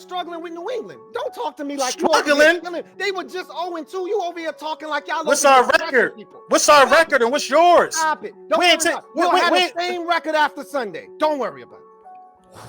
struggling with New England. Don't talk to me like struggling. They were just 0-2. You over here talking like y'all. What's our record? What's our record and what's yours? Stop it. Don't worry about it. We'll have the same record after Sunday. Don't worry about it.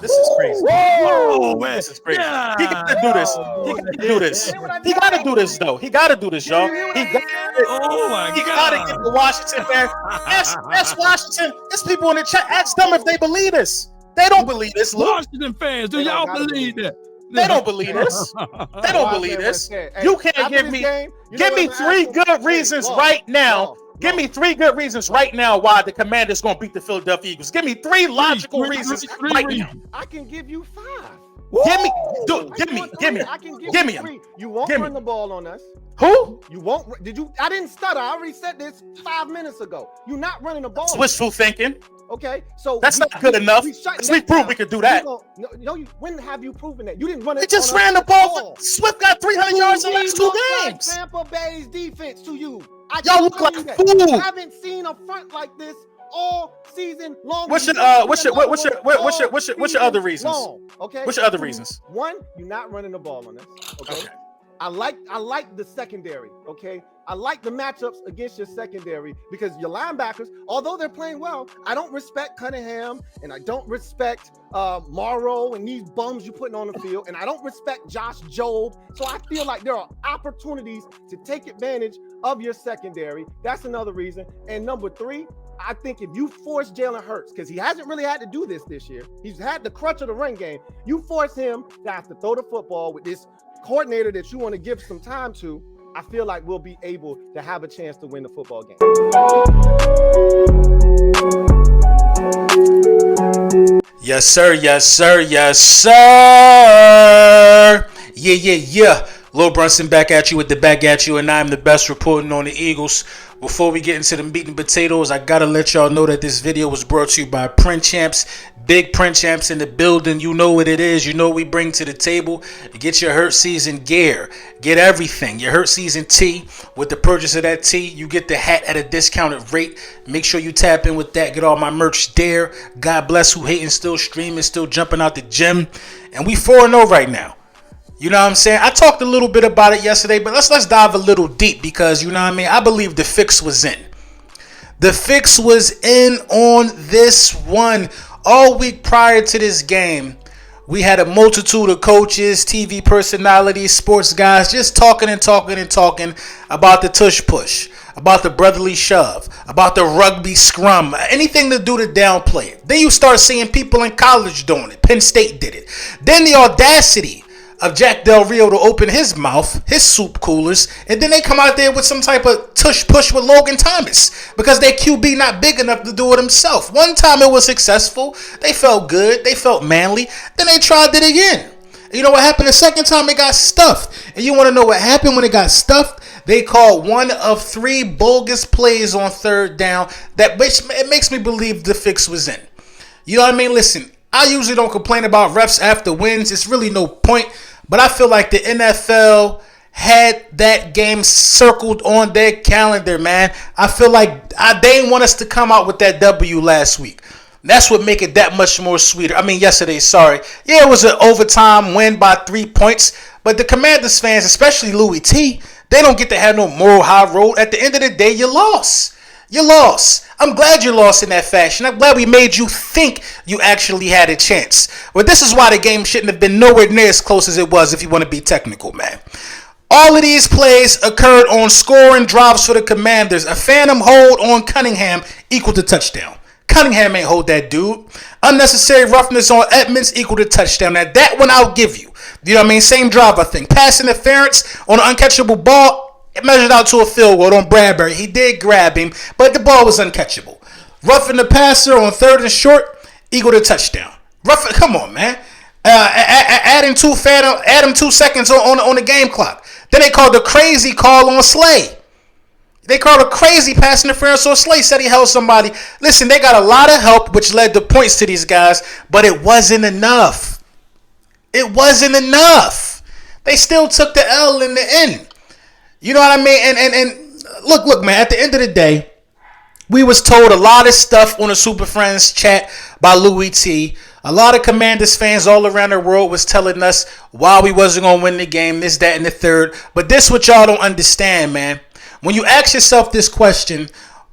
This is crazy. Whoa, man. This is crazy. Yeah. He got to do this. He got to do this. He got to do this, though. He got to do this, y'all. He got to get the Washington fans. Ask Washington. There's people in the chat. Ask them if they believe this. They don't believe this. Look. Washington fans, do y'all believe that? They don't believe this. They don't believe this. You can't give me 3 good reasons right now. Give me 3 good reasons right now why the Commanders going to beat the Philadelphia Eagles. Give me 3 logical reasons right now. I can give you 5. Give me. I can give me 3. You won't run the ball on us. Who? You won't. Did you? I didn't stutter. I already said this 5 minutes ago. You're not running the ball. It's wishful thinking. Okay, so that's not good enough. We proved we could do that. When have you proven that? You didn't run it. We just ran the ball. Swift got 300 yards in the last 2 games. Tampa Bay's defense to you. Y'all look like fools. I haven't seen a front like this all season long. What's your other reasons? Okay. What's your other reasons? One, you're not running the ball on us. Okay. I like the secondary. Okay. I like the matchups against your secondary because your linebackers, although they're playing well, I don't respect Cunningham and I don't respect Morrow and these bums you putting on the field, and I don't respect Josh Jobe. So I feel like there are opportunities to take advantage of your secondary. That's another reason. And number 3, I think if you force Jalen Hurts, because he hasn't really had to do this year, he's had the crutch of the run game. You force him to have to throw the football with this coordinator that you want to give some time to. I feel like we'll be able to have a chance to win the football game. Yes, sir. Yes, sir. Yes, sir. Yeah. Lil Brunson back at you with the back at you, and I'm the best reporting on the Eagles. Before we get into the meat and potatoes, I gotta let y'all know that this video was brought to you by Print Champs. Big Print Champs in the building. You know what it is. You know what we bring to the table. Get your Hurt Season gear. Get everything. Your Hurt Season tee. With the purchase of that tee, you get the hat at a discounted rate. Make sure you tap in with that. Get all my merch there. God bless who hating, still streaming, still jumping out the gym. And we 4-0 right now. You know what I'm saying? I talked a little bit about it yesterday, but let's dive a little deep because, you know what I mean? I believe the fix was in. The fix was in on this one. All week prior to this game, we had a multitude of coaches, TV personalities, sports guys just talking about the tush push, about the brotherly shove, about the rugby scrum, anything to do to downplay it. Then you start seeing people in college doing it. Penn State did it. Then the audacity of Jack Del Rio to open his mouth, his soup coolers, and then they come out there with some type of tush push with Logan Thomas because their QB not big enough to do it himself. One time it was successful. They felt good. They felt manly. Then they tried it again. And you know what happened the second time? It got stuffed. And you want to know what happened when it got stuffed? They called one of 3 bogus plays on 3rd down. It makes me believe the fix was in. You know what I mean? Listen, I usually don't complain about refs after wins. It's really no point. But I feel like the NFL had that game circled on their calendar, man. I feel like they didn't want us to come out with that W last week. That's what make it that much more sweeter. I mean, yesterday, sorry. Yeah, it was an overtime win by 3 points. But the Commanders fans, especially Louis T., they don't get to have no moral high road. At the end of the day, you lost. You lost. I'm glad you lost in that fashion. I'm glad we made you think you actually had a chance. But this is why the game shouldn't have been nowhere near as close as it was if you want to be technical, man. All of these plays occurred on scoring drives for the Commanders. A phantom hold on Cunningham equal to touchdown. Cunningham ain't hold that dude. Unnecessary roughness on Edmonds equal to touchdown. Now that one I'll give you. You know what I mean? Same drive, I think. Pass interference on an uncatchable ball. It measured out to a field goal on Bradbury. He did grab him, but the ball was uncatchable. Roughing the passer on 3rd and short, equal to touchdown. Come on, man. Adding 2 seconds on the game clock. Then they called the crazy call on Slay. They called a crazy pass interference on Slay. Said he held somebody. Listen, they got a lot of help, which led to points to these guys, but it wasn't enough. It wasn't enough. They still took the L in the end. You know what I mean? And look, man, at the end of the day, we was told a lot of stuff on the Super Friends chat by Louis T. A lot of Commanders fans all around the world was telling us why we wasn't going to win the game, this, that, and the third. But this what y'all don't understand, man. When you ask yourself this question,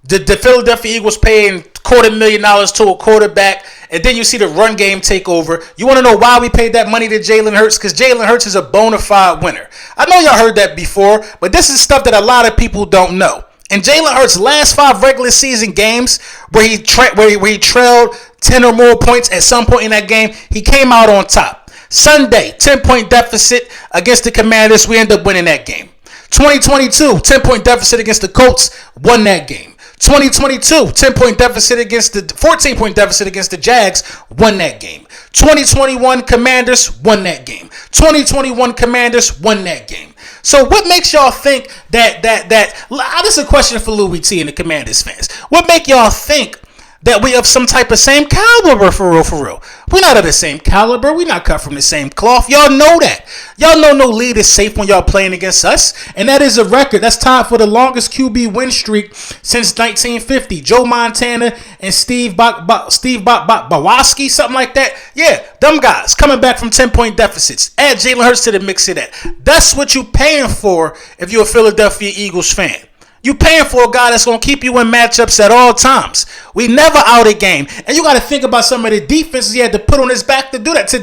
did the Philadelphia Eagles paying $250,000 to a quarterback, and then you see the run game take over? You want to know why we paid that money to Jalen Hurts? Because Jalen Hurts is a bona fide winner. I know y'all heard that before, but this is stuff that a lot of people don't know. In Jalen Hurts' last 5 regular season games where he trailed 10 or more points at some point in that game, he came out on top. Sunday, 10-point deficit against the Commanders. We end up winning that game. 2022, 10-point deficit against the Colts, won that game. 2022, 10-point deficit against the 14-point deficit against the Jags, won that game. 2021 Commanders won that game. 2021 Commanders won that game. So what makes y'all think that this is a question for Louis T and the Commanders fans. What make y'all think that we of some type of same caliber for real? We're not of the same caliber. We're not cut from the same cloth. Y'all know that. Y'all know no lead is safe when y'all playing against us. And that is a record. That's tied for the longest QB win streak since 1950. Joe Montana and Steve Bawaski, something like that. Yeah, them guys coming back from 10-point deficits. Add Jalen Hurts to the mix of that. That's what you paying for if you're a Philadelphia Eagles fan. You paying for a guy that's going to keep you in matchups at all times. We never out a game. And you got to think about some of the defenses he had to put on his back to do that.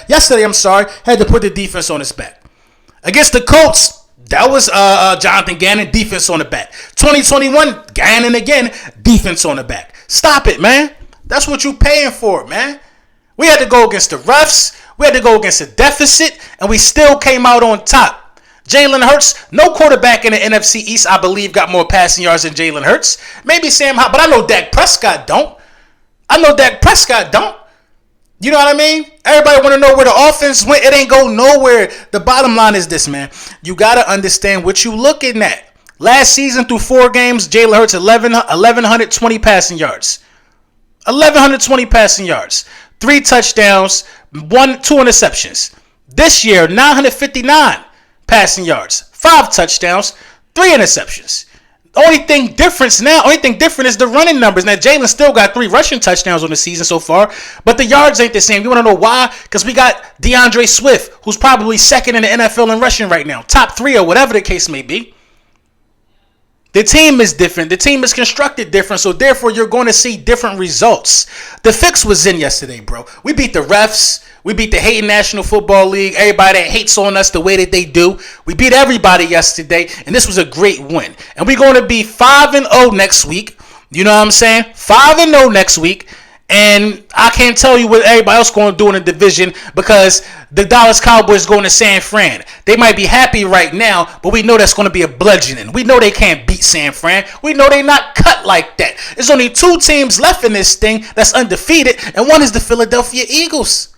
Yesterday, had to put the defense on his back. Against the Colts, that was Jonathan Gannon, defense on the back. 2021, Gannon again, defense on the back. Stop it, man. That's what you paying for, man. We had to go against the refs. We had to go against a deficit, and we still came out on top. Jalen Hurts, no quarterback in the NFC East, I believe, got more passing yards than Jalen Hurts. Maybe Sam Howell, but I know Dak Prescott don't. You know what I mean? Everybody want to know where the offense went. It ain't go nowhere. The bottom line is this, man. You got to understand what you looking at. Last season, through 4 games, Jalen Hurts, 1,120 passing yards. 1,120 passing yards. 3 touchdowns, 2 interceptions. This year, 959 passing yards, 5 touchdowns, 3 interceptions. The only thing different is the running numbers. Now, Jalen still got 3 rushing touchdowns on the season so far, but the yards ain't the same. You want to know why? Because we got DeAndre Swift, who's probably second in the NFL in rushing right now, top 3 or whatever the case may be. The team is different. The team is constructed different, so therefore you're going to see different results. The fix was in yesterday, bro. We beat the refs. We beat the hating National Football League. Everybody that hates on us the way that they do. We beat everybody yesterday, and this was a great win. And we're going to be 5-0 next week. You know what I'm saying? 5-0 next week. And I can't tell you what everybody else going to do in the division because the Dallas Cowboys going to San Fran. They might be happy right now, but we know that's going to be a bludgeoning. We know they can't beat San Fran. We know they're not cut like that. There's only 2 teams left in this thing that's undefeated, and one is the Philadelphia Eagles.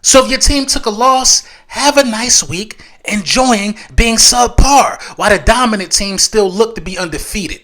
So if your team took a loss, have a nice week enjoying being subpar while the dominant team still look to be undefeated.